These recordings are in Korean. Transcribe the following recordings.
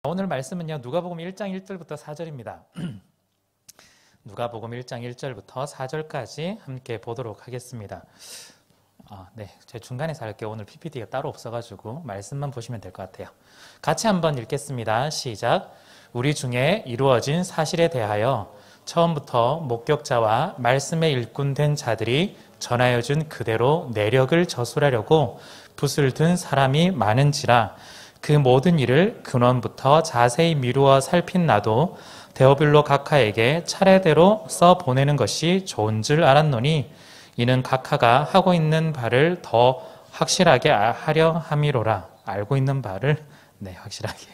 오늘 말씀은요, 누가복음 1장 1절부터 4절입니다. 누가복음 1장 1절부터 4절까지 함께 보도록 하겠습니다. 네, 제가 중간에서 할게요. 오늘 PPT가 따로 없어가지고 말씀만 보시면 될 것 같아요. 같이 한번 읽겠습니다. 시작. 우리 중에 이루어진 사실에 대하여 처음부터 목격자와 말씀에 일꾼된 자들이 전하여 준 그대로 내력을 저술하려고 붓을 든 사람이 많은지라. 그 모든 일을 근원부터 자세히 미루어 살핀 나도 데오빌로 각하에게 차례대로 써보내는 것이 좋은 줄 알았노니 이는 각하가 하고 있는 바를 더 확실하게 하려 함이로라. 알고 있는 바를 확실하게.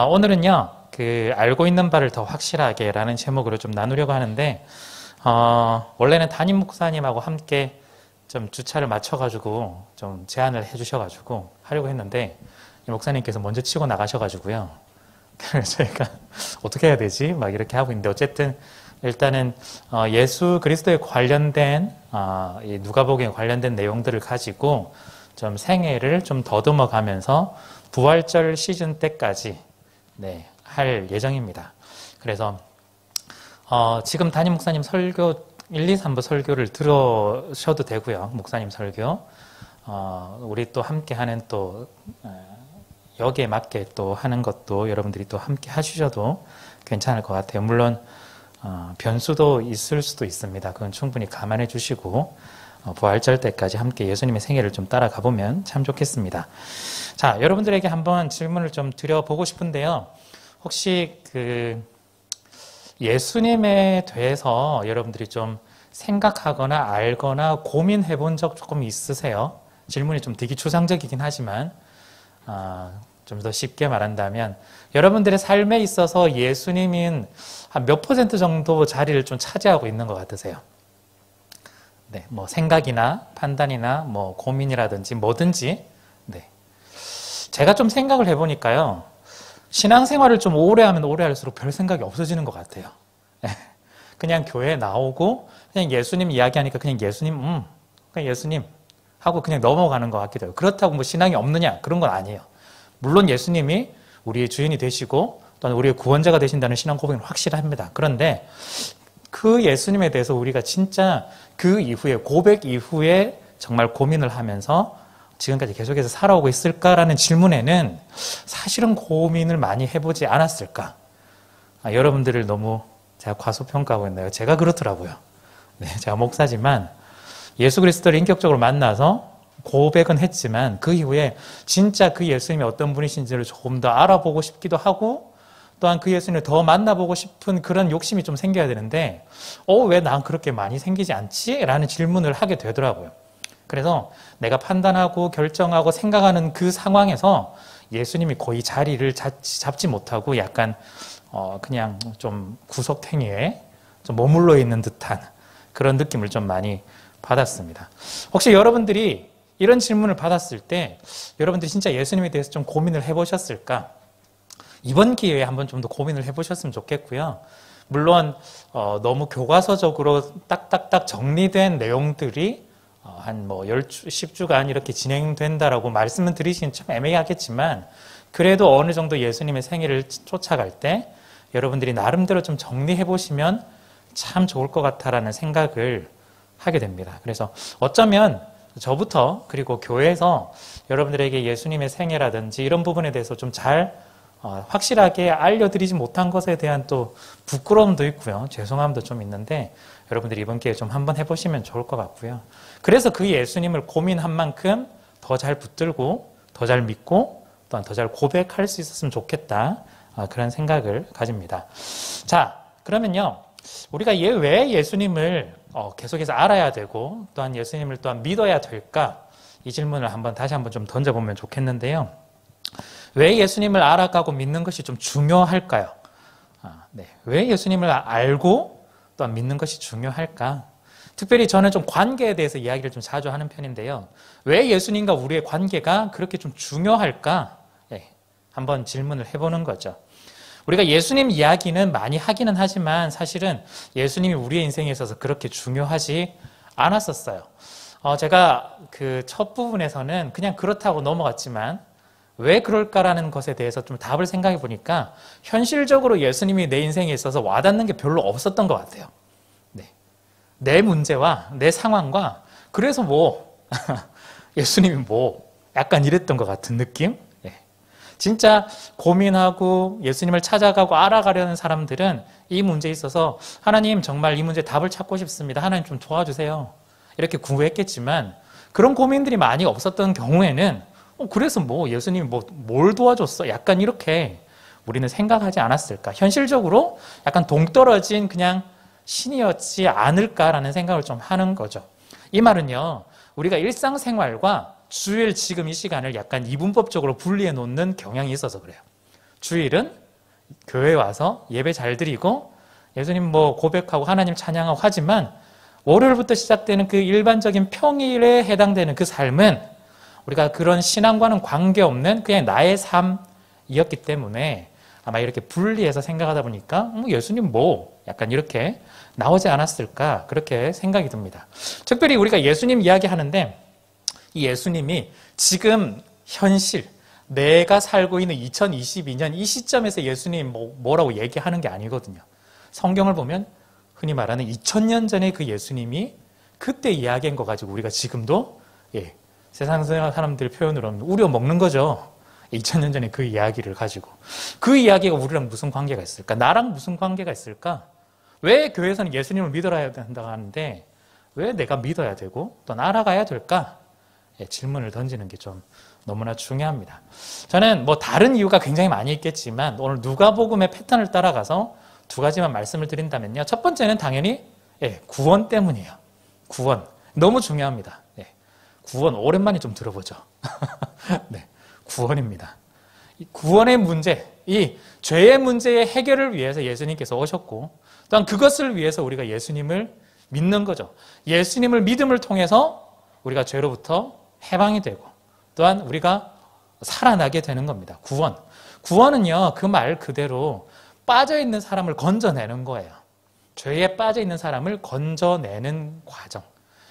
오늘은요, 알고 있는 바를 더 확실하게 라는 제목으로 좀 나누려고 하는데, 원래는 담임 목사님하고 함께 좀 주차를 맞춰가지고 좀 제안을 해주셔가지고 하려고 했는데, 이 목사님께서 먼저 치고 나가셔가지고요. 그래서 저희가 어떻게 해야 되지? 막 이렇게 하고 있는데, 어쨌든 일단은 예수 그리스도에 관련된 이 누가복음에 관련된 내용들을 가지고 좀 생애를 좀 더듬어 가면서 부활절 시즌 때까지 할 예정입니다. 그래서 지금 담임 목사님 설교 1, 2, 3부 설교를 들으셔도 되고요. 목사님 설교. 우리 또 함께 하는 또 여기에 맞게 또 하는 것도 여러분들이 또 함께 하시셔도 괜찮을 것 같아요. 물론 변수도 있을 수도 있습니다. 그건 충분히 감안해 주시고 부활절 때까지 함께 예수님의 생애를 좀 따라가 보면 참 좋겠습니다. 자, 여러분들에게 한번 질문을 좀 드려보고 싶은데요. 혹시 예수님에 대해서 여러분들이 좀 생각하거나 알거나 고민해 본 적 조금 있으세요? 질문이 좀 되게 추상적이긴 하지만 좀 더 쉽게 말한다면 여러분들의 삶에 있어서 예수님은 한 몇 퍼센트 정도 자리를 좀 차지하고 있는 것 같으세요? 네, 뭐 생각이나 판단이나 뭐 고민이라든지 뭐든지. 네. 제가 좀 생각을 해보니까요. 신앙생활을 좀 오래 하면 오래 할수록 별 생각이 없어지는 것 같아요. 그냥 교회에 나오고 그냥 예수님 이야기하니까 그냥 예수님, 그냥 예수님 하고 그냥 넘어가는 것 같기도 해요. 그렇다고 뭐 신앙이 없느냐? 그런 건 아니에요. 물론 예수님이 우리의 주인이 되시고 또는 우리의 구원자가 되신다는 신앙 고백은 확실합니다. 그런데 그 예수님에 대해서 우리가 진짜 그 이후에 고백 이후에 정말 고민을 하면서 지금까지 계속해서 살아오고 있을까라는 질문에는 사실은 고민을 많이 해보지 않았을까? 여러분들을 너무 제가 과소평가하고 있나요? 제가 그렇더라고요. 네, 제가 목사지만 예수 그리스도를 인격적으로 만나서 고백은 했지만 그 이후에 진짜 그 예수님이 어떤 분이신지를 조금 더 알아보고 싶기도 하고 또한 그 예수님을 더 만나보고 싶은 그런 욕심이 좀 생겨야 되는데 왜 난 그렇게 많이 생기지 않지? 라는 질문을 하게 되더라고요. 그래서 내가 판단하고 결정하고 생각하는 그 상황에서 예수님이 거의 자리를 잡지 못하고 약간 그냥 좀 구석탱이에 좀 머물러 있는 듯한 그런 느낌을 좀 많이 받았습니다. 혹시 여러분들이 이런 질문을 받았을 때 여러분들이 진짜 예수님에 대해서 좀 고민을 해보셨을까? 이번 기회에 한번 좀 더 고민을 해보셨으면 좋겠고요. 물론 너무 교과서적으로 딱딱딱 정리된 내용들이 한 10주간 이렇게 진행된다라고 말씀을 드리시긴 참 애매하겠지만 그래도 어느 정도 예수님의 생애를 쫓아갈 때 여러분들이 나름대로 좀 정리해 보시면 참 좋을 것 같다라는 생각을 하게 됩니다. 그래서 어쩌면 저부터 그리고 교회에서 여러분들에게 예수님의 생애라든지 이런 부분에 대해서 좀 잘 확실하게 알려드리지 못한 것에 대한 또 부끄러움도 있고요. 죄송함도 좀 있는데 여러분들이 이번 기회에 좀 한번 해보시면 좋을 것 같고요. 그래서 그 예수님을 고민한 만큼 더 잘 붙들고 더 잘 믿고 또한 더 잘 고백할 수 있었으면 좋겠다. 그런 생각을 가집니다. 자, 그러면요. 우리가 왜 예수님을 계속해서 알아야 되고 또한 예수님을 또한 믿어야 될까? 이 질문을 다시 한번 좀 던져보면 좋겠는데요. 왜 예수님을 알아가고 믿는 것이 좀 중요할까요? 왜 예수님을 알고 또한 믿는 것이 중요할까? 특별히 저는 좀 관계에 대해서 이야기를 좀 자주 하는 편인데요. 왜 예수님과 우리의 관계가 그렇게 좀 중요할까? 한번 질문을 해보는 거죠. 우리가 예수님 이야기는 많이 하기는 하지만 사실은 예수님이 우리의 인생에 있어서 그렇게 중요하지 않았었어요. 제가 그 첫 부분에서는 그냥 그렇다고 넘어갔지만 왜 그럴까라는 것에 대해서 좀 답을 생각해 보니까 현실적으로 예수님이 내 인생에 있어서 와닿는 게 별로 없었던 것 같아요. 네. 내 문제와 내 상황과 그래서 뭐 예수님이 뭐 약간 이랬던 것 같은 느낌? 네. 진짜 고민하고 예수님을 찾아가고 알아가려는 사람들은 이 문제에 있어서 하나님 정말 이 문제 답을 찾고 싶습니다. 하나님 좀 도와주세요. 이렇게 구했겠지만 그런 고민들이 많이 없었던 경우에는 그래서 뭐 예수님이 뭘 도와줬어? 약간 이렇게 우리는 생각하지 않았을까? 현실적으로 약간 동떨어진 그냥 신이었지 않을까라는 생각을 좀 하는 거죠. 이 말은요, 우리가 일상생활과 주일 지금 이 시간을 약간 이분법적으로 분리해 놓는 경향이 있어서 그래요. 주일은 교회 와서 예배 잘 드리고 예수님 뭐 고백하고 하나님 찬양하고 하지만 월요일부터 시작되는 그 일반적인 평일에 해당되는 그 삶은 우리가 그런 신앙과는 관계없는 그냥 나의 삶이었기 때문에 아마 이렇게 분리해서 생각하다 보니까 예수님 뭐 약간 이렇게 나오지 않았을까 그렇게 생각이 듭니다. 특별히 우리가 예수님 이야기하는데 이 예수님이 지금 현실 내가 살고 있는 2022년 이 시점에서 예수님 뭐라고 얘기하는 게 아니거든요. 성경을 보면 흔히 말하는 2000년 전에 그 예수님이 그때 이야기한 거 가지고 우리가 지금도 세상 사람들 표현으로는 우려 먹는 거죠. 2000년 전에 그 이야기를 가지고. 그 이야기가 우리랑 무슨 관계가 있을까? 나랑 무슨 관계가 있을까? 왜 교회에서는 예수님을 믿어야 된다고 하는데 왜 내가 믿어야 되고 또 알아가야 될까? 질문을 던지는 게 좀 너무나 중요합니다. 저는 뭐 다른 이유가 굉장히 많이 있겠지만 오늘 누가복음의 패턴을 따라가서 두 가지만 말씀을 드린다면요. 첫 번째는 당연히 구원 때문이에요. 구원. 너무 중요합니다. 구원 오랜만에 좀 들어보죠. 네, 구원입니다. 이 구원의 문제, 이 죄의 문제의 해결을 위해서 예수님께서 오셨고 또한 그것을 위해서 우리가 예수님을 믿는 거죠. 예수님을 믿음을 통해서 우리가 죄로부터 해방이 되고 또한 우리가 살아나게 되는 겁니다. 구원. 구원은요, 그 말 그대로 빠져있는 사람을 건져내는 거예요. 죄에 빠져있는 사람을 건져내는 과정.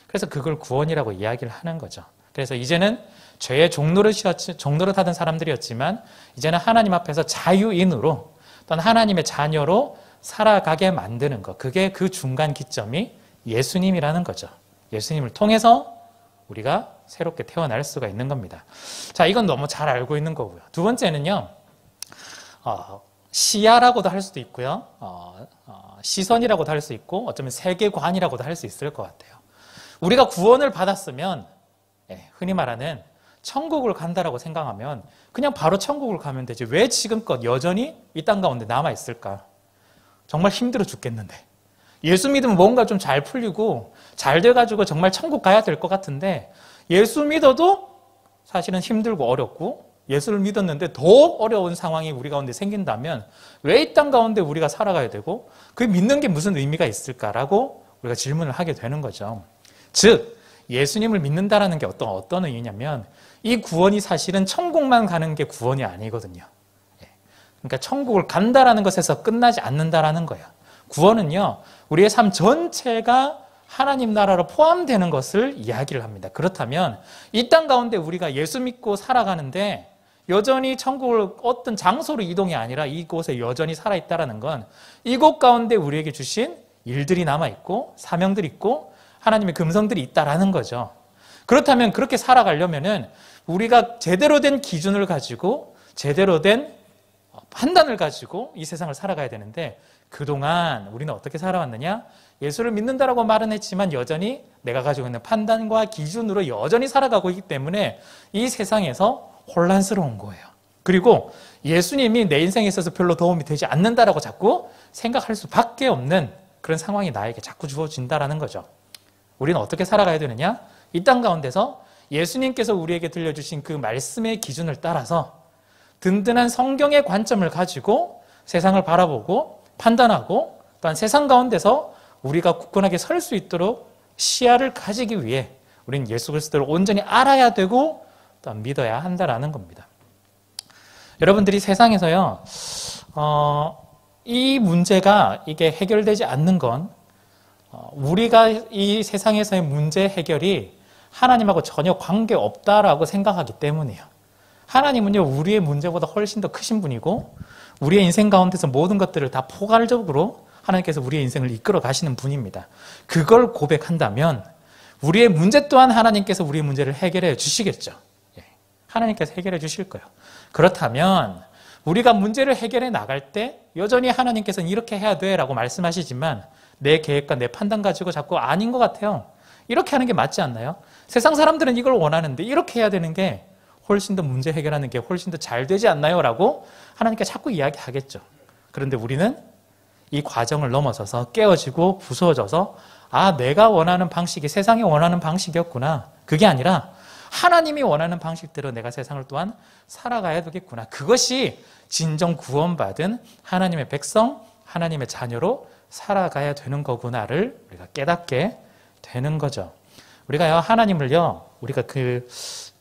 그래서 그걸 구원이라고 이야기를 하는 거죠. 그래서 이제는 죄의 종노릇하던 사람들이었지만 이제는 하나님 앞에서 자유인으로 또는 하나님의 자녀로 살아가게 만드는 것. 그게 그 중간 기점이 예수님이라는 거죠. 예수님을 통해서 우리가 새롭게 태어날 수가 있는 겁니다. 자, 이건 너무 잘 알고 있는 거고요. 두 번째는요, 시야라고도 할 수도 있고요, 시선이라고도 할 수 있고, 어쩌면 세계관이라고도 할 수 있을 것 같아요. 우리가 구원을 받았으면, 흔히 말하는 천국을 간다라고 생각하면 그냥 바로 천국을 가면 되지. 왜 지금껏 여전히 이 땅 가운데 남아있을까? 정말 힘들어 죽겠는데. 예수 믿으면 뭔가 좀 잘 풀리고 잘 돼가지고 정말 천국 가야 될 것 같은데 예수 믿어도 사실은 힘들고 어렵고 예수를 믿었는데 더 어려운 상황이 우리 가운데 생긴다면 왜 이 땅 가운데 우리가 살아가야 되고 그 믿는 게 무슨 의미가 있을까라고 우리가 질문을 하게 되는 거죠. 즉 예수님을 믿는다라는 게 어떤 의미냐면 이 구원이 사실은 천국만 가는 게 구원이 아니거든요. 그러니까 천국을 간다라는 것에서 끝나지 않는다라는 거예요. 구원은요, 우리의 삶 전체가 하나님 나라로 포함되는 것을 이야기를 합니다. 그렇다면 이 땅 가운데 우리가 예수 믿고 살아가는데 여전히 천국을 어떤 장소로 이동이 아니라 이곳에 여전히 살아있다는 건 이곳 가운데 우리에게 주신 일들이 남아있고 사명들이 있고 하나님의 금성들이 있다라는 거죠. 그렇다면 그렇게 살아가려면은 우리가 제대로 된 기준을 가지고 제대로 된 판단을 가지고 이 세상을 살아가야 되는데 그동안 우리는 어떻게 살아왔느냐? 예수를 믿는다라고 말은 했지만 여전히 내가 가지고 있는 판단과 기준으로 여전히 살아가고 있기 때문에 이 세상에서 혼란스러운 거예요. 그리고 예수님이 내 인생에 있어서 별로 도움이 되지 않는다라고 자꾸 생각할 수밖에 없는 그런 상황이 나에게 자꾸 주어진다라는 거죠. 우리는 어떻게 살아가야 되느냐? 이 땅 가운데서 예수님께서 우리에게 들려주신 그 말씀의 기준을 따라서 든든한 성경의 관점을 가지고 세상을 바라보고 판단하고 또한 세상 가운데서 우리가 굳건하게 설 수 있도록 시야를 가지기 위해 우리는 예수 그리스도를 온전히 알아야 되고 또한 믿어야 한다라는 겁니다. 여러분들이 세상에서요, 이 문제가 이게 해결되지 않는 건 우리가 이 세상에서의 문제 해결이 하나님하고 전혀 관계없다라고 생각하기 때문이에요. 하나님은요, 우리의 문제보다 훨씬 더 크신 분이고 우리의 인생 가운데서 모든 것들을 다 포괄적으로 하나님께서 우리의 인생을 이끌어 가시는 분입니다. 그걸 고백한다면 우리의 문제 또한 하나님께서 우리의 문제를 해결해 주시겠죠. 하나님께서 해결해 주실 거예요. 그렇다면 우리가 문제를 해결해 나갈 때 여전히 하나님께서는 이렇게 해야 돼 라고 말씀하시지만 내 계획과 내 판단 가지고 자꾸 아닌 것 같아요. 이렇게 하는 게 맞지 않나요? 세상 사람들은 이걸 원하는데 이렇게 해야 되는 게 훨씬 더 문제 해결하는 게 훨씬 더 잘 되지 않나요? 라고 하나님께 자꾸 이야기하겠죠. 그런데 우리는 이 과정을 넘어서서 깨어지고 부서져서 아, 내가 원하는 방식이 세상이 원하는 방식이었구나. 그게 아니라 하나님이 원하는 방식대로 내가 세상을 또한 살아가야 되겠구나. 그것이 진정 구원받은 하나님의 백성, 하나님의 자녀로 살아가야 되는 거구나를 우리가 깨닫게 되는 거죠. 우리가요, 하나님을요, 우리가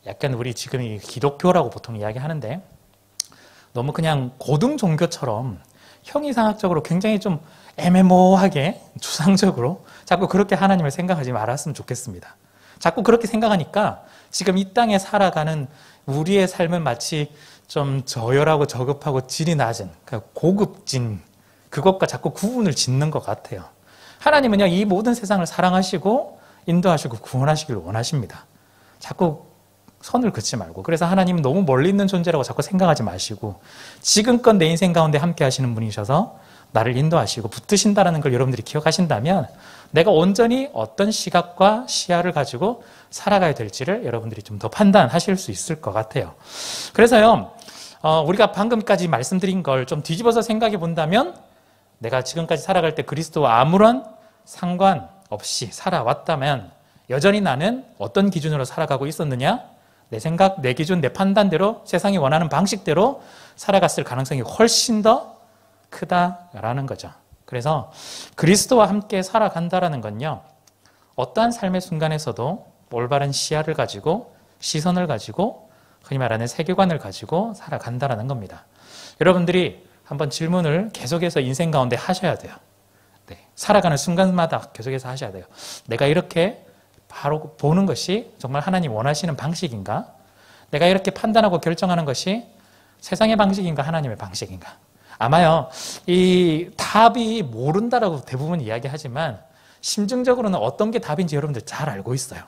약간 우리 지금 이 기독교라고 보통 이야기하는데 너무 그냥 고등 종교처럼 형이상학적으로 굉장히 좀 애매모호하게 주상적으로 자꾸 그렇게 하나님을 생각하지 말았으면 좋겠습니다. 자꾸 그렇게 생각하니까 지금 이 땅에 살아가는 우리의 삶은 마치 좀 저열하고 저급하고 질이 낮은 고급진 그것과 자꾸 구분을 짓는 것 같아요. 하나님은요, 이 모든 세상을 사랑하시고 인도하시고 구원하시길 원하십니다. 자꾸 선을 긋지 말고, 그래서 하나님은 너무 멀리 있는 존재라고 자꾸 생각하지 마시고 지금껏 내 인생 가운데 함께 하시는 분이셔서 나를 인도하시고 붙드신다는 걸 여러분들이 기억하신다면 내가 온전히 어떤 시각과 시야를 가지고 살아가야 될지를 여러분들이 좀 더 판단하실 수 있을 것 같아요. 그래서요, 우리가 방금까지 말씀드린 걸 좀 뒤집어서 생각해 본다면 내가 지금까지 살아갈 때 그리스도와 아무런 상관없이 살아왔다면 여전히 나는 어떤 기준으로 살아가고 있었느냐? 내 생각, 내 기준, 내 판단대로 세상이 원하는 방식대로 살아갔을 가능성이 훨씬 더 크다라는 거죠. 그래서 그리스도와 함께 살아간다라는 건요, 어떠한 삶의 순간에서도 올바른 시야를 가지고 시선을 가지고 흔히 말하는 세계관을 가지고 살아간다라는 겁니다. 여러분들이 한번 질문을 계속해서 인생 가운데 하셔야 돼요. 네, 살아가는 순간마다 계속해서 하셔야 돼요. 내가 이렇게 바로 보는 것이 정말 하나님 원하시는 방식인가? 내가 이렇게 판단하고 결정하는 것이 세상의 방식인가? 하나님의 방식인가? 아마요, 이 답이 모른다라고 대부분 이야기하지만 심증적으로는 어떤 게 답인지 여러분들 잘 알고 있어요.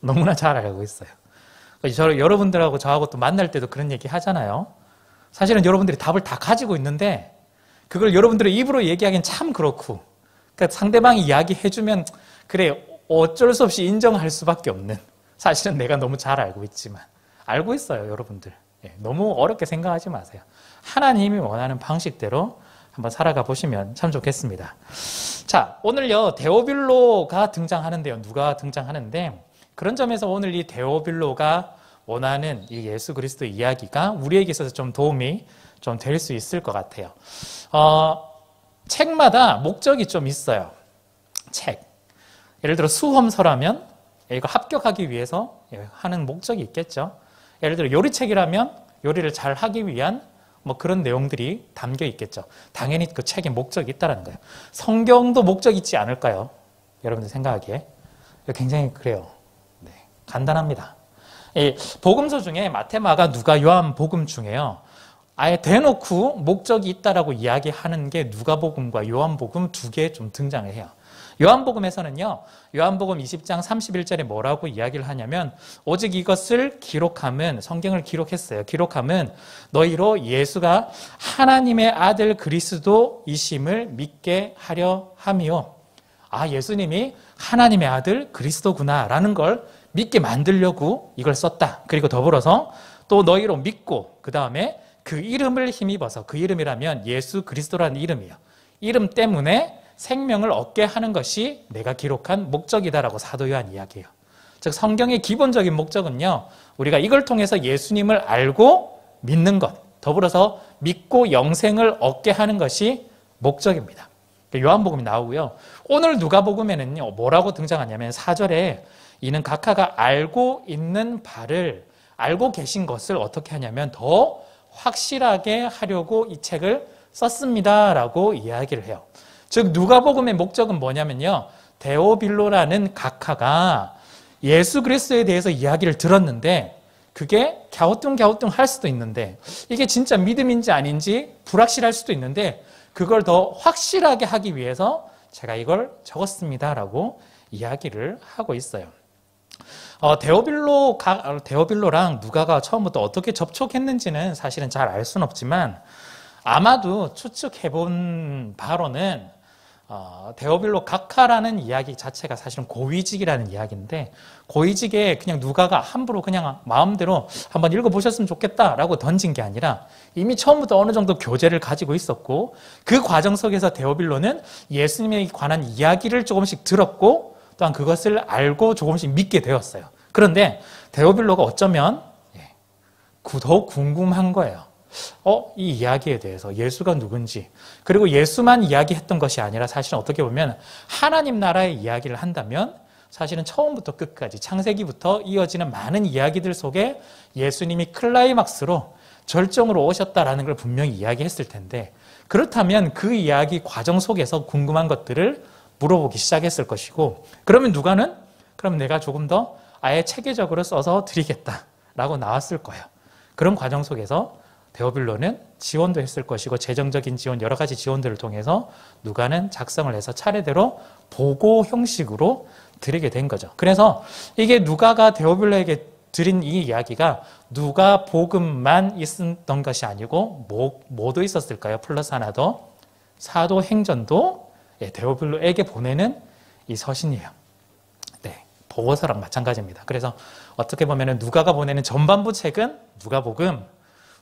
너무나 잘 알고 있어요. 여러분들하고 저하고 또 만날 때도 그런 얘기 하잖아요. 사실은 여러분들이 답을 다 가지고 있는데 그걸 여러분들의 입으로 얘기하기는 참 그렇고, 그러니까 상대방이 이야기해주면 그래, 어쩔 수 없이 인정할 수밖에 없는, 사실은 내가 너무 잘 알고 있지만 알고 있어요. 여러분들 너무 어렵게 생각하지 마세요. 하나님이 원하는 방식대로 한번 살아가 보시면 참 좋겠습니다. 자, 오늘요, 데오빌로가 등장하는데요. 누가 등장하는데, 그런 점에서 오늘 이 데오빌로가 원하는 이 예수 그리스도의 이야기가 우리에게 있어서 좀 도움이 좀 될 수 있을 것 같아요. 책마다 목적이 좀 있어요. 책. 예를 들어 수험서라면 이거 합격하기 위해서 하는 목적이 있겠죠. 예를 들어 요리책이라면 요리를 잘 하기 위한 뭐 그런 내용들이 담겨 있겠죠. 당연히 그 책에 목적이 있다는 거예요. 성경도 목적이 있지 않을까요? 여러분들 생각하기에. 굉장히 그래요. 네, 간단합니다. 이 복음서 중에 마태, 마가, 누가, 요한 복음 중에요, 아예 대놓고 목적이 있다라고 이야기하는 게 누가복음과 요한복음 두 개 좀 등장을 해요. 요한복음에서는요, 요한복음 20장 31절에 뭐라고 이야기를 하냐면, 오직 이것을 기록함은, 성경을 기록했어요. 기록함은 너희로 예수가 하나님의 아들 그리스도이심을 믿게 하려 함이요. 아, 예수님이 하나님의 아들 그리스도구나라는 걸 믿게 만들려고 이걸 썼다. 그리고 더불어서 또 너희로 믿고, 그 다음에 그 이름을 힘입어서, 그 이름이라면 예수 그리스도라는 이름이에요. 이름 때문에 생명을 얻게 하는 것이 내가 기록한 목적이다라고 사도 요한 이야기해요. 즉 성경의 기본적인 목적은요, 우리가 이걸 통해서 예수님을 알고 믿는 것, 더불어서 믿고 영생을 얻게 하는 것이 목적입니다. 요한복음이 나오고요. 오늘 누가복음에는요, 뭐라고 등장하냐면 4절에 이는 각하가 알고 있는 바를, 알고 계신 것을 어떻게 하냐면 더 확실하게 하려고 이 책을 썼습니다라고 이야기를 해요. 즉 누가복음의 목적은 뭐냐면요, 데오빌로라는 각하가 예수 그리스도에 대해서 이야기를 들었는데 그게 갸우뚱갸우뚱 할 수도 있는데 이게 진짜 믿음인지 아닌지 불확실할 수도 있는데 그걸 더 확실하게 하기 위해서 제가 이걸 적었습니다라고 이야기를 하고 있어요. 데오빌로랑 누가가 처음부터 어떻게 접촉했는지는 사실은 잘 알 수는 없지만 아마도 추측해본 바로는 데오빌로 각하라는 이야기 자체가 사실은 고위직이라는 이야기인데 고위직에 그냥 누가가 함부로 그냥 마음대로 한번 읽어보셨으면 좋겠다라고 던진 게 아니라 이미 처음부터 어느 정도 교재를 가지고 있었고 그 과정 속에서 데오빌로는 예수님에 관한 이야기를 조금씩 들었고 또한 그것을 알고 조금씩 믿게 되었어요. 그런데 데오빌로가 어쩌면 더욱 궁금한 거예요. 이 이야기에 대해서 예수가 누군지 그리고 예수만 이야기했던 것이 아니라 사실은 어떻게 보면 하나님 나라의 이야기를 한다면 사실은 처음부터 끝까지 창세기부터 이어지는 많은 이야기들 속에 예수님이 클라이막스로 절정으로 오셨다라는 걸 분명히 이야기했을 텐데 그렇다면 그 이야기 과정 속에서 궁금한 것들을 물어보기 시작했을 것이고 그러면 누가는 그럼 내가 조금 더 아예 체계적으로 써서 드리겠다라고 나왔을 거예요. 그런 과정 속에서 데오빌로는 지원도 했을 것이고 재정적인 지원 여러 가지 지원들을 통해서 누가는 작성을 해서 차례대로 보고 형식으로 드리게 된 거죠. 그래서 이게 누가가 데오빌로에게 드린 이 이야기가 누가 복음만 있었던 것이 아니고 뭐도 있었을까요? 플러스 하나 더 사도행전도 데오빌로에게 보내는 이 서신이에요. 네, 보고서랑 마찬가지입니다. 그래서 어떻게 보면 누가가 보내는 전반부 책은 누가복음,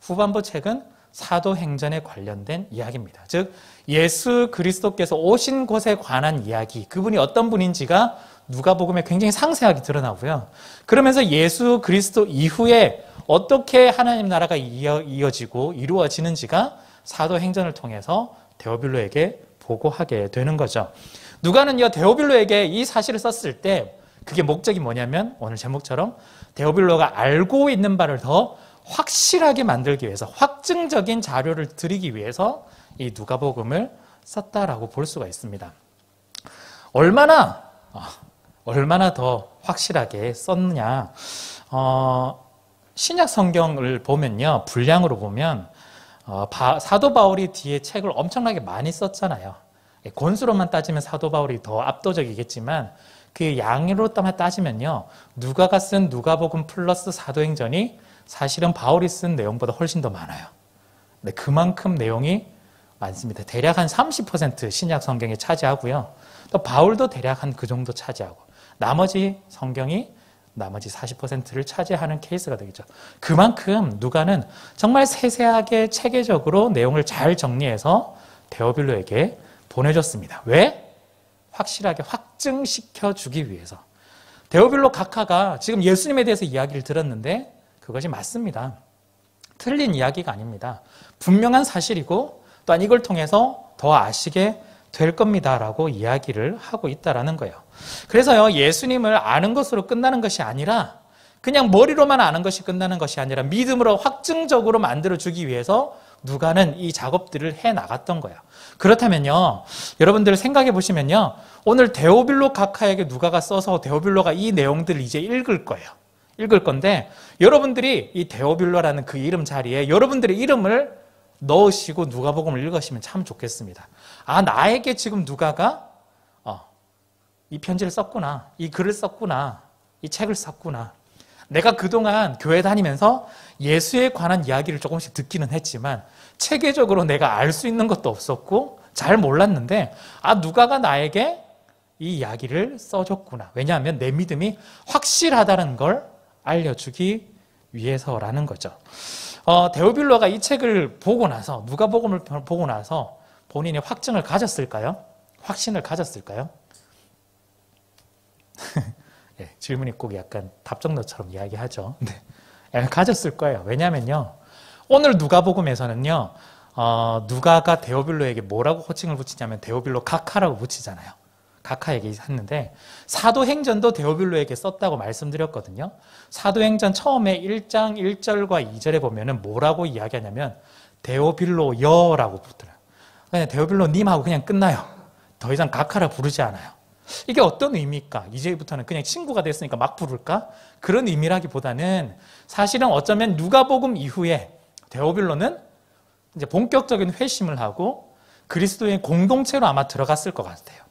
후반부 책은 사도행전에 관련된 이야기입니다. 즉 예수 그리스도께서 오신 곳에 관한 이야기, 그분이 어떤 분인지가 누가복음에 굉장히 상세하게 드러나고요. 그러면서 예수 그리스도 이후에 어떻게 하나님 나라가 이어지고 이루어지는지가 사도행전을 통해서 데오빌로에게 보고하게 되는 거죠. 누가는요 데오빌로에게 이 사실을 썼을 때 그게 목적이 뭐냐면 오늘 제목처럼 데오빌로가 알고 있는 바를 더 확실하게 만들기 위해서 확증적인 자료를 드리기 위해서 이 누가복음을 썼다라고 볼 수가 있습니다. 얼마나 더 확실하게 썼느냐? 신약 성경을 보면요, 분량으로 보면 사도 바울이 뒤에 책을 엄청나게 많이 썼잖아요. 권수로만 따지면 사도 바울이 더 압도적이겠지만 그 양으로만 따지면요, 누가가 쓴 누가복음 플러스 사도행전이 사실은 바울이 쓴 내용보다 훨씬 더 많아요. 근데 그만큼 내용이 많습니다. 대략 한 30% 신약 성경에 차지하고요. 또 바울도 대략 한 그 정도 차지하고 나머지 성경이 나머지 40%를 차지하는 케이스가 되겠죠. 그만큼 누가는 정말 세세하게 체계적으로 내용을 잘 정리해서 데오빌로에게 보내줬습니다. 왜? 확실하게 확증시켜 주기 위해서. 데오빌로 각하가 지금 예수님에 대해서 이야기를 들었는데 그것이 맞습니다. 틀린 이야기가 아닙니다. 분명한 사실이고 또한 이걸 통해서 더 아시게 될 겁니다라고 이야기를 하고 있다라는 거예요. 그래서요, 예수님을 아는 것으로 끝나는 것이 아니라 그냥 머리로만 아는 것이 끝나는 것이 아니라 믿음으로 확증적으로 만들어주기 위해서 누가는 이 작업들을 해나갔던 거예요. 그렇다면요, 여러분들 생각해 보시면요, 오늘 데오빌로 각하에게 누가가 써서 데오빌로가 이 내용들을 이제 읽을 거예요. 읽을 건데 여러분들이 이 데오빌로라는 그 이름 자리에 여러분들의 이름을 넣으시고 누가복음을 읽으시면 참 좋겠습니다. 아, 나에게 지금 누가가 이 편지를 썼구나, 이 글을 썼구나, 이 책을 썼구나. 내가 그동안 교회 다니면서 예수에 관한 이야기를 조금씩 듣기는 했지만 체계적으로 내가 알 수 있는 것도 없었고 잘 몰랐는데 누가가 나에게 이 이야기를 써줬구나. 왜냐하면 내 믿음이 확실하다는 걸 알려주기 위해서라는 거죠. 데오빌로가 이 책을 보고 나서 누가복음을 보고 나서 본인이 확증을 가졌을까요? 확신을 가졌을까요? 예, 질문이 꼭 약간 답정너처럼 이야기하죠. 네, 가졌을 거예요. 왜냐하면요, 오늘 누가복음에서는요, 누가가 데오빌로에게 뭐라고 호칭을 붙이냐면 데오빌로 각하라고 붙이잖아요. 각하에게 했는데 사도행전도 데오빌로에게 썼다고 말씀드렸거든요. 사도행전 처음에 1장 1절과 2절에 보면은 뭐라고 이야기하냐면 데오빌로여라고 붙어요. 그냥 데오빌로님하고 그냥 끝나요. 더 이상 각하라 부르지 않아요. 이게 어떤 의미일까? 이제부터는 그냥 친구가 됐으니까 막 부를까? 그런 의미라기보다는 사실은 어쩌면 누가복음 이후에 데오빌로는 이제 본격적인 회심을 하고 그리스도의 공동체로 아마 들어갔을 것 같아요.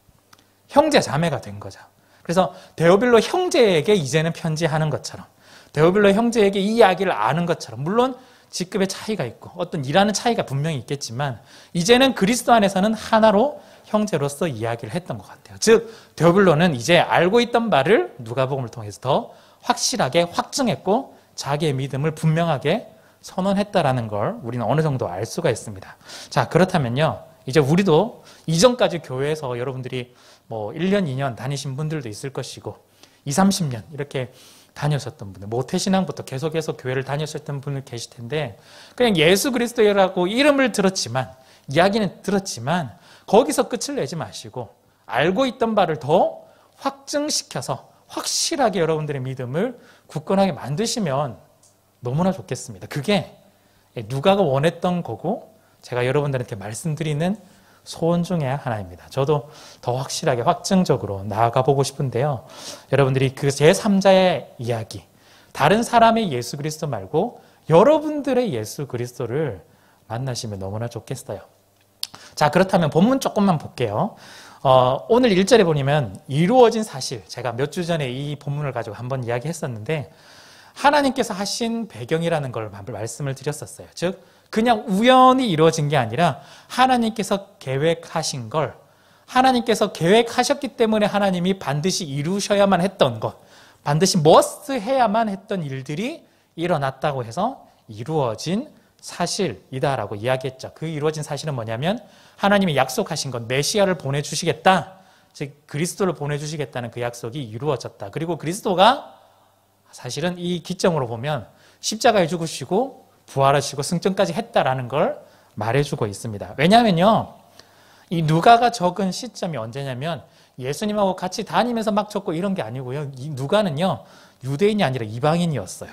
형제 자매가 된 거죠. 그래서 데오빌로 형제에게 이제는 편지하는 것처럼, 데오빌로 형제에게 이 이야기를 아는 것처럼, 물론 직급의 차이가 있고 어떤 일하는 차이가 분명히 있겠지만 이제는 그리스도 안에서는 하나로 형제로서 이야기를 했던 것 같아요. 즉 데오빌로는 이제 알고 있던 바를 누가복음을 통해서 더 확실하게 확증했고 자기의 믿음을 분명하게 선언했다라는 걸 우리는 어느 정도 알 수가 있습니다. 자, 그렇다면요, 이제 우리도 이전까지 교회에서 여러분들이 뭐 1년, 2년 다니신 분들도 있을 것이고 20, 30년 이렇게 다녔었던 분들, 모태신앙부터 계속해서 교회를 다녔었던 분들 계실 텐데 그냥 예수 그리스도라고 이름을 들었지만, 이야기는 들었지만 거기서 끝을 내지 마시고 알고 있던 바를 더 확증시켜서 확실하게 여러분들의 믿음을 굳건하게 만드시면 너무나 좋겠습니다. 그게 누가가 원했던 거고 제가 여러분들한테 말씀드리는 소원 중에 하나입니다. 저도 더 확실하게 확증적으로 나아가 보고 싶은데요. 여러분들이 그 제3자의 이야기, 다른 사람의 예수 그리스도 말고 여러분들의 예수 그리스도를 만나시면 너무나 좋겠어요. 자, 그렇다면 본문 조금만 볼게요. 오늘 1절에 보면 이루어진 사실, 제가 몇 주 전에 이 본문을 가지고 한번 이야기했었는데 하나님께서 하신 배경이라는 걸 말씀을 드렸었어요. 즉 그냥 우연히 이루어진 게 아니라 하나님께서 계획하신 걸, 하나님께서 계획하셨기 때문에 하나님이 반드시 이루셔야만 했던 것, 반드시 머스트 해야만 했던 일들이 일어났다고 해서 이루어진 사실이다라고 이야기했죠. 그 이루어진 사실은 뭐냐면 하나님이 약속하신 것, 메시아를 보내주시겠다, 즉 그리스도를 보내주시겠다는 그 약속이 이루어졌다. 그리고 그리스도가 사실은 이 기점으로 보면 십자가에 죽으시고 부활하시고 승천까지 했다라는 걸 말해주고 있습니다. 왜냐하면요, 이 누가가 적은 시점이 언제냐면 예수님하고 같이 다니면서 막 적고 이런 게 아니고요. 이 누가는요, 유대인이 아니라 이방인이었어요.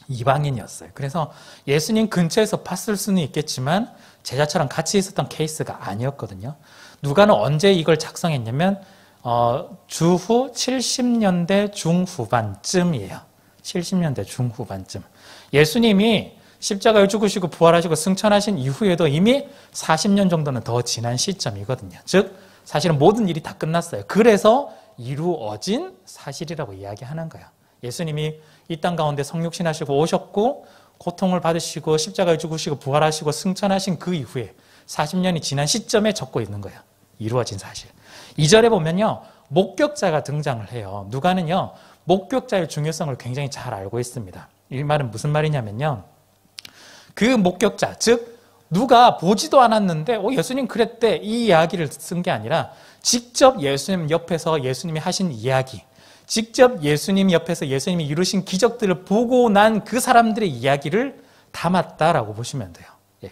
이방인이었어요. 그래서 예수님 근처에서 봤을 수는 있겠지만 제자처럼 같이 있었던 케이스가 아니었거든요. 누가는 언제 이걸 작성했냐면 주후 70년대 중후반쯤이에요. 70년대 중후반쯤. 예수님이 십자가에 죽으시고 부활하시고 승천하신 이후에도 이미 40년 정도는 더 지난 시점이거든요. 즉 사실은 모든 일이 다 끝났어요. 그래서 이루어진 사실이라고 이야기하는 거예요. 예수님이 이 땅 가운데 성육신하시고 오셨고 고통을 받으시고 십자가에 죽으시고 부활하시고 승천하신 그 이후에 40년이 지난 시점에 적고 있는 거예요. 이루어진 사실. 2절에 보면요, 목격자가 등장을 해요. 누가는요, 목격자의 중요성을 굉장히 잘 알고 있습니다. 이 말은 무슨 말이냐면요, 그 목격자, 즉 누가 보지도 않았는데 예수님 그랬대, 이 이야기를 쓴 게 아니라 직접 예수님 옆에서 예수님이 하신 이야기, 직접 예수님 옆에서 예수님이 이루신 기적들을 보고 난 그 사람들의 이야기를 담았다라고 보시면 돼요. 예.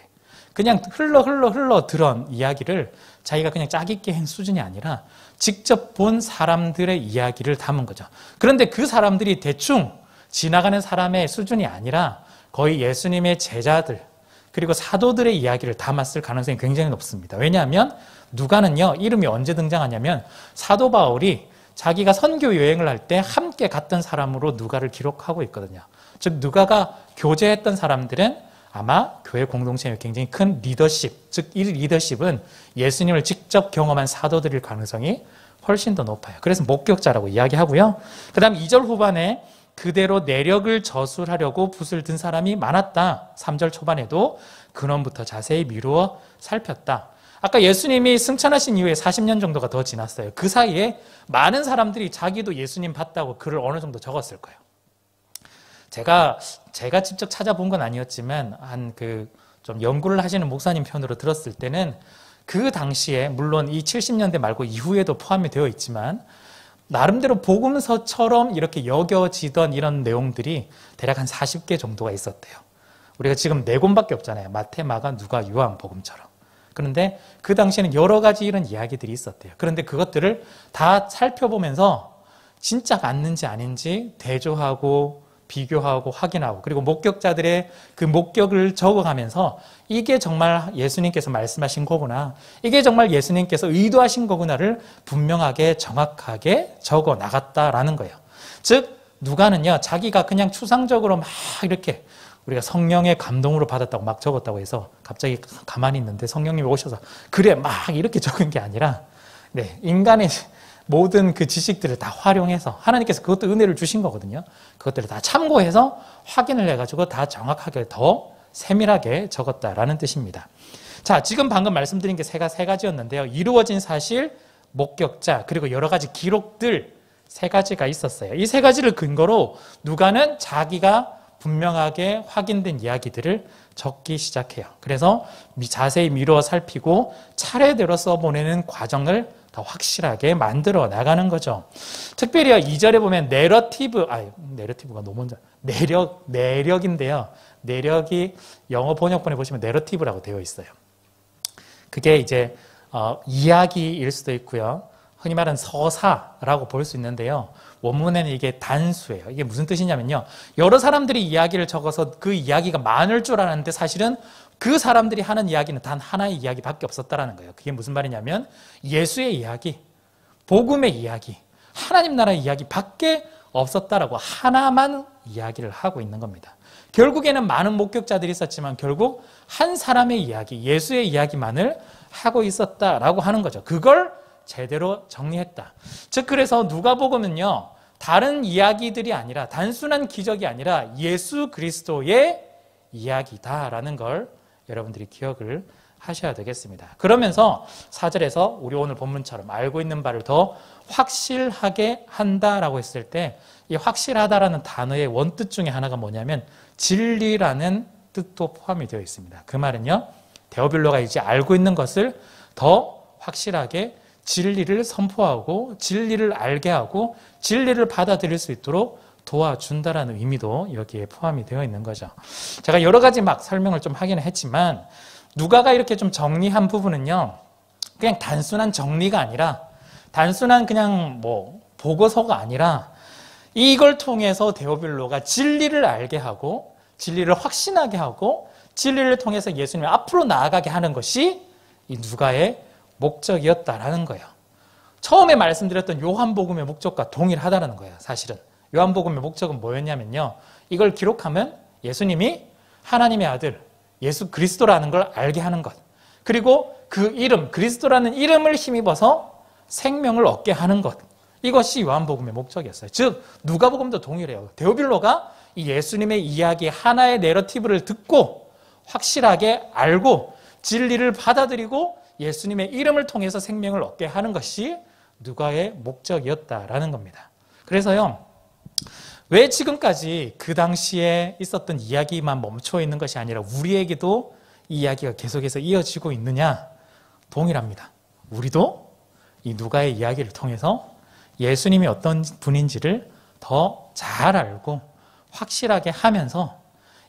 그냥 흘러 들은 이야기를 자기가 그냥 짜깁기 한 수준이 아니라 직접 본 사람들의 이야기를 담은 거죠. 그런데 그 사람들이 대충 지나가는 사람의 수준이 아니라 거의 예수님의 제자들 그리고 사도들의 이야기를 담았을 가능성이 굉장히 높습니다. 왜냐하면 누가는요, 이름이 언제 등장하냐면 사도 바울이 자기가 선교 여행을 할 때 함께 갔던 사람으로 누가를 기록하고 있거든요. 즉 누가가 교제했던 사람들은 아마 교회 공동체의 굉장히 큰 리더십, 즉 이 리더십은 예수님을 직접 경험한 사도들일 가능성이 훨씬 더 높아요. 그래서 목격자라고 이야기하고요. 그 다음 2절 후반에 그대로 내력을 저술하려고 붓을 든 사람이 많았다. 3절 초반에도 근원부터 자세히 미루어 살폈다. 아까 예수님이 승천하신 이후에 40년 정도가 더 지났어요. 그 사이에 많은 사람들이 자기도 예수님 봤다고 글을 어느 정도 적었을 거예요. 제가 직접 찾아본 건 아니었지만 좀 연구를 하시는 목사님 편으로 들었을 때는 그 당시에 물론 이 70년대 말고 이후에도 포함이 되어 있지만 나름대로 복음서처럼 이렇게 여겨지던 이런 내용들이 대략 한 40개 정도가 있었대요. 우리가 지금 4권밖에 없잖아요. 마태, 마가, 누가, 요한, 복음처럼. 그런데 그 당시에는 여러 가지 이런 이야기들이 있었대요. 그런데 그것들을 다 살펴보면서 진짜 맞는지 아닌지 대조하고 비교하고 확인하고 그리고 목격자들의 그 목격을 적어가면서 이게 정말 예수님께서 말씀하신 거구나, 이게 정말 예수님께서 의도하신 거구나를 분명하게 정확하게 적어 나갔다라는 거예요. 즉 누가는요, 자기가 그냥 추상적으로 막 이렇게 우리가 성령의 감동으로 받았다고 막 적었다고 해서 갑자기 가만히 있는데 성령님이 오셔서 그래 막 이렇게 적은 게 아니라, 인간의 모든 그 지식들을 다 활용해서 하나님께서 그것도 은혜를 주신 거거든요. 그것들을 다 참고해서 확인을 해가지고 다 정확하게 더 세밀하게 적었다라는 뜻입니다. 자, 지금 방금 말씀드린 게 세 가지였는데요. 이루어진 사실, 목격자, 그리고 여러 가지 기록들 세 가지가 있었어요. 이 세 가지를 근거로 누가는 자기가 분명하게 확인된 이야기들을 적기 시작해요. 그래서 자세히 미루어 살피고 차례대로 써보내는 과정을 더 확실하게 만들어 나가는 거죠. 특별히 2절에 보면 내러티브가 너무 먼저, 내력인데요. 내력이 영어 번역본에 보시면 내러티브라고 되어 있어요. 그게 이제 이야기일 수도 있고요. 흔히 말하는 서사라고 볼 수 있는데요. 원문에는 이게 단수예요. 이게 무슨 뜻이냐면요, 여러 사람들이 이야기를 적어서 그 이야기가 많을 줄 알았는데 사실은 그 사람들이 하는 이야기는 단 하나의 이야기밖에 없었다라는 거예요. 그게 무슨 말이냐면 예수의 이야기, 복음의 이야기, 하나님 나라의 이야기밖에 없었다라고 하나만 이야기를 하고 있는 겁니다. 결국에는 많은 목격자들이 있었지만 결국 한 사람의 이야기, 예수의 이야기만을 하고 있었다라고 하는 거죠. 그걸 제대로 정리했다. 즉 그래서 누가복음은요, 다른 이야기들이 아니라, 단순한 기적이 아니라 예수 그리스도의 이야기다라는 걸 여러분들이 기억을 하셔야 되겠습니다. 그러면서 4절에서 우리 오늘 본문처럼 알고 있는 바를 더 확실하게 한다라고 했을 때, 이 확실하다라는 단어의 원뜻 중에 하나가 뭐냐면 진리라는 뜻도 포함이 되어 있습니다. 그 말은요, 데오빌로가 이제 알고 있는 것을 더 확실하게 진리를 선포하고 진리를 알게 하고 진리를 받아들일 수 있도록 도와준다라는 의미도 여기에 포함이 되어 있는 거죠. 제가 여러 가지 막 설명을 좀 하기는 했지만 누가가 이렇게 좀 정리한 부분은요, 그냥 단순한 정리가 아니라, 단순한 그냥 뭐 보고서가 아니라, 이걸 통해서 데오빌로가 진리를 알게 하고 진리를 확신하게 하고 진리를 통해서 예수님을 앞으로 나아가게 하는 것이 이 누가의 목적이었다라는 거예요. 처음에 말씀드렸던 요한복음의 목적과 동일하다는 거예요. 사실은 요한복음의 목적은 뭐였냐면요, 이걸 기록하면 예수님이 하나님의 아들 예수 그리스도라는 걸 알게 하는 것, 그리고 그 이름, 그리스도라는 이름을 힘입어서 생명을 얻게 하는 것, 이것이 요한복음의 목적이었어요. 즉 누가복음도 동일해요. 데오빌로가 이 예수님의 이야기 하나의 내러티브를 듣고 확실하게 알고 진리를 받아들이고 예수님의 이름을 통해서 생명을 얻게 하는 것이 누가의 목적이었다라는 겁니다. 그래서요, 왜 지금까지 그 당시에 있었던 이야기만 멈춰 있는 것이 아니라 우리에게도 이 이야기가 계속해서 이어지고 있느냐? 동일합니다. 우리도 이 누가의 이야기를 통해서 예수님이 어떤 분인지를 더 잘 알고 확실하게 하면서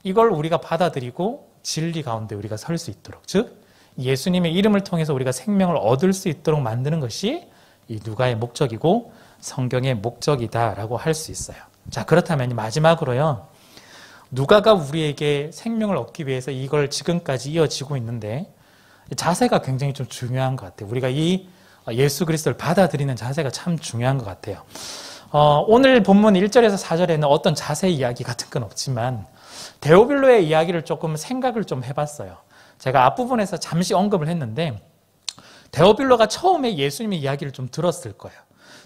이걸 우리가 받아들이고 진리 가운데 우리가 설 수 있도록, 즉 예수님의 이름을 통해서 우리가 생명을 얻을 수 있도록 만드는 것이 이 누가의 목적이고 성경의 목적이다라고 할 수 있어요. 자, 그렇다면 마지막으로요, 누가가 우리에게 생명을 얻기 위해서 이걸 지금까지 이어지고 있는데 자세가 굉장히 좀 중요한 것 같아요. 우리가 이 예수 그리스도를 받아들이는 자세가 참 중요한 것 같아요. 오늘 본문 1절에서 4절에는 어떤 자세 이야기 같은 건 없지만 데오빌로의 이야기를 조금 생각을 좀 해봤어요. 제가 앞부분에서 잠시 언급을 했는데 데오빌로가 처음에 예수님의 이야기를 좀 들었을 거예요.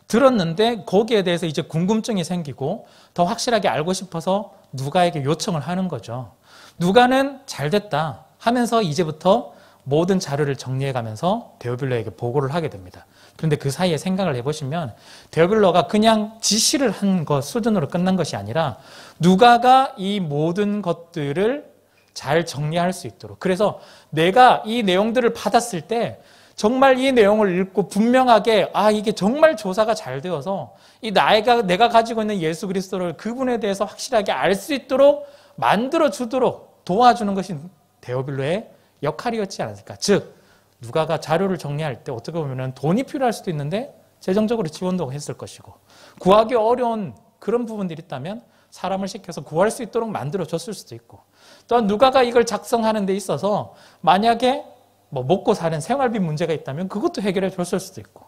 들었는데 거기에 대해서 이제 궁금증이 생기고 더 확실하게 알고 싶어서 누가에게 요청을 하는 거죠. 누가는 잘 됐다 하면서 이제부터 모든 자료를 정리해가면서 데오빌로에게 보고를 하게 됩니다. 그런데 그 사이에 생각을 해보시면 데오빌로가 그냥 지시를 한 것 수준으로 끝난 것이 아니라 누가가 이 모든 것들을 잘 정리할 수 있도록, 그래서 내가 이 내용들을 받았을 때 정말 이 내용을 읽고 분명하게 이게 정말 조사가 잘 되어서 내가 가지고 있는 예수 그리스도를, 그분에 대해서 확실하게 알 수 있도록 만들어 주도록 도와주는 것이 데오빌로의 역할이었지 않았을까. 즉 누가가 자료를 정리할 때 어떻게 보면 돈이 필요할 수도 있는데 재정적으로 지원도 했을 것이고, 구하기 어려운 그런 부분들이 있다면 사람을 시켜서 구할 수 있도록 만들어줬을 수도 있고, 또한 누가가 이걸 작성하는 데 있어서 만약에 뭐 먹고 사는 생활비 문제가 있다면 그것도 해결해 줬을 수도 있고,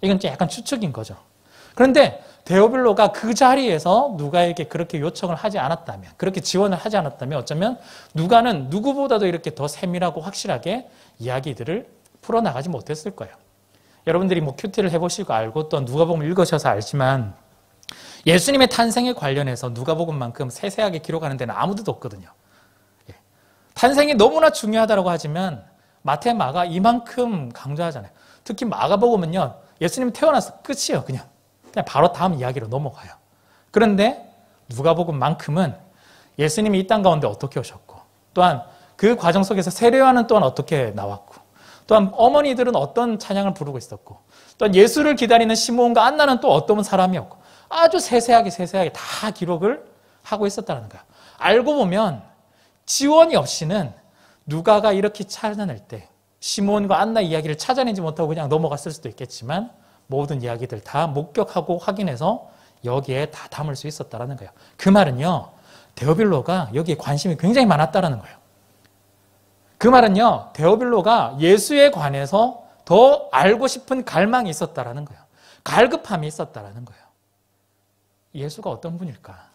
이건 좀 약간 추측인 거죠. 그런데 데오빌로가 그 자리에서 누가에게 그렇게 요청을 하지 않았다면, 그렇게 지원을 하지 않았다면 어쩌면 누가는 누구보다도 이렇게 더 세밀하고 확실하게 이야기들을 풀어나가지 못했을 거예요. 여러분들이 뭐 큐티를 해보시고 알고 또 누가복음 읽으셔서 알지만 예수님의 탄생에 관련해서 누가복음만큼 세세하게 기록하는 데는 아무도 없거든요. 탄생이 너무나 중요하다고 하지만 마태, 마가 이만큼 강조하잖아요. 특히 마가복음은요, 예수님 태어나서 끝이에요. 그냥 바로 다음 이야기로 넘어가요. 그런데 누가복음만큼은 예수님이 이 땅 가운데 어떻게 오셨고, 또한 그 과정 속에서 세례요한은 또한 어떻게 나왔고, 또한 어머니들은 어떤 찬양을 부르고 있었고, 또한 예수를 기다리는 시므온과 안나는 또 어떤 사람이었고, 아주 세세하게 다 기록을 하고 있었다는 거예요. 알고 보면 지원이 없이는 누가가 이렇게 찾아낼 때 시므온과 안나 이야기를 찾아내지 못하고 그냥 넘어갔을 수도 있겠지만 모든 이야기들 다 목격하고 확인해서 여기에 다 담을 수 있었다는 거예요. 그 말은요, 데오빌로가 여기에 관심이 굉장히 많았다는 거예요. 그 말은요, 데오빌로가 예수에 관해서 더 알고 싶은 갈망이 있었다는 거예요. 갈급함이 있었다는 거예요. 예수가 어떤 분일까?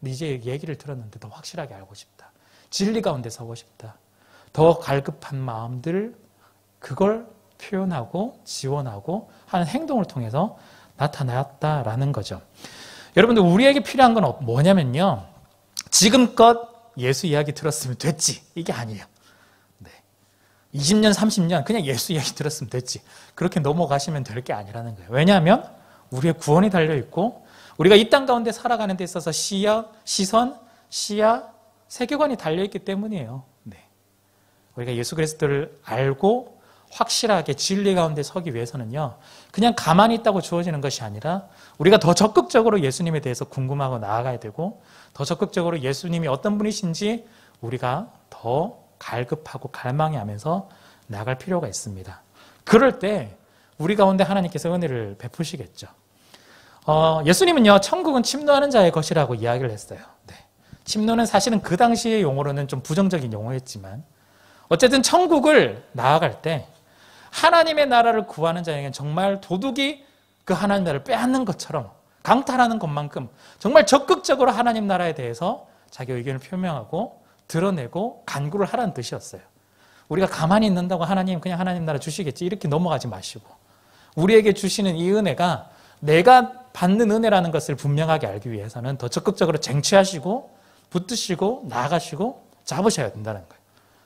이제 얘기를 들었는데 더 확실하게 알고 싶다. 진리 가운데 서고 싶다. 더 갈급한 마음들, 그걸 표현하고 지원하고 하는 행동을 통해서 나타났다라는 거죠. 여러분들, 우리에게 필요한 건 뭐냐면요, 지금껏 예수 이야기 들었으면 됐지, 이게 아니에요. 네. 20년, 30년 그냥 예수 이야기 들었으면 됐지, 그렇게 넘어가시면 될 게 아니라는 거예요. 왜냐하면 우리의 구원이 달려있고 우리가 이 땅 가운데 살아가는 데 있어서 시선, 시야, 세계관이 달려있기 때문이에요. 네. 우리가 예수 그리스도를 알고 확실하게 진리 가운데 서기 위해서는요, 그냥 가만히 있다고 주어지는 것이 아니라 우리가 더 적극적으로 예수님에 대해서 궁금하고 나아가야 되고, 더 적극적으로 예수님이 어떤 분이신지 우리가 더 갈급하고 갈망하면서 나아갈 필요가 있습니다. 그럴 때 우리 가운데 하나님께서 은혜를 베푸시겠죠. 예수님은요, 천국은 침노하는 자의 것이라고 이야기를 했어요. 네. 침노는 사실은 그 당시의 용어로는 좀 부정적인 용어였지만 어쨌든 천국을 나아갈 때 하나님의 나라를 구하는 자에게는 정말 도둑이 그 하나님 나라를 빼앗는 것처럼 강탈하는 것만큼 정말 적극적으로 하나님 나라에 대해서 자기 의견을 표명하고 드러내고 간구를 하라는 뜻이었어요. 우리가 가만히 있는다고 하나님 그냥 하나님 나라 주시겠지 이렇게 넘어가지 마시고, 우리에게 주시는 이 은혜가 내가 받는 은혜라는 것을 분명하게 알기 위해서는 더 적극적으로 쟁취하시고 붙드시고 나아가시고 잡으셔야 된다는 거예요.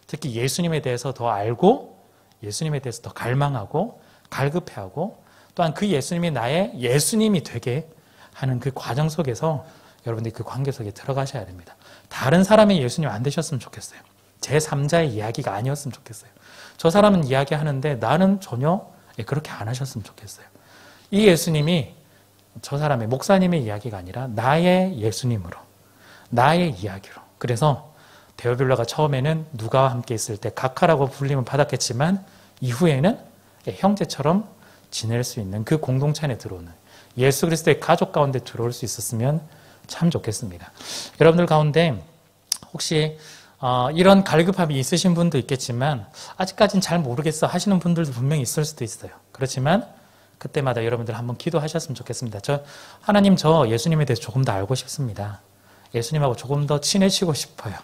특히 예수님에 대해서 더 알고 예수님에 대해서 더 갈망하고 갈급해하고, 또한 그 예수님이 나의 예수님이 되게 하는 그 과정 속에서 여러분들이 그 관계 속에 들어가셔야 됩니다. 다른 사람의 예수님 안 되셨으면 좋겠어요. 제3자의 이야기가 아니었으면 좋겠어요. 저 사람은 이야기하는데 나는 전혀 그렇게 안 하셨으면 좋겠어요. 이 예수님이 저 사람의 목사님의 이야기가 아니라 나의 예수님으로, 나의 이야기로. 그래서 데오빌로가 처음에는 누가와 함께 있을 때 각하라고 불림을 받았겠지만 이후에는 형제처럼 지낼 수 있는 그 공동체 안에 들어오는 예수 그리스도의 가족 가운데 들어올 수 있었으면 참 좋겠습니다. 여러분들 가운데 혹시 이런 갈급함이 있으신 분도 있겠지만 아직까지는 잘 모르겠어 하시는 분들도 분명히 있을 수도 있어요. 그렇지만 그때마다 여러분들 한번 기도하셨으면 좋겠습니다. 하나님, 저 예수님에 대해서 조금 더 알고 싶습니다. 예수님하고 조금 더 친해지고 싶어요.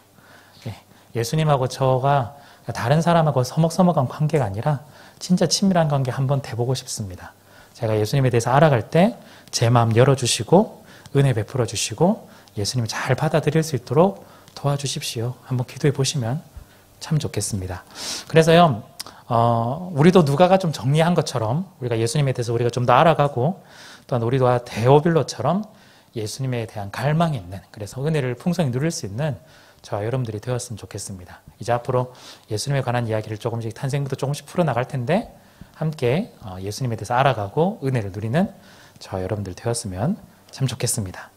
예수님하고 저가 다른 사람하고 서먹서먹한 관계가 아니라 진짜 친밀한 관계 한번 돼보고 싶습니다. 제가 예수님에 대해서 알아갈 때 제 마음 열어주시고 은혜 베풀어 주시고 예수님을 잘 받아들일 수 있도록 도와주십시오. 한번 기도해 보시면 참 좋겠습니다. 그래서요, 우리도 누가가 좀 정리한 것처럼 우리가 예수님에 대해서 우리가 좀 더 알아가고, 또한 우리도 데오빌로처럼 예수님에 대한 갈망이 있는, 그래서 은혜를 풍성히 누릴 수 있는 저와 여러분들이 되었으면 좋겠습니다. 이제 앞으로 예수님에 관한 이야기를 조금씩 탄생부터 조금씩 풀어나갈 텐데 함께 예수님에 대해서 알아가고 은혜를 누리는 저와 여러분들 되었으면 참 좋겠습니다.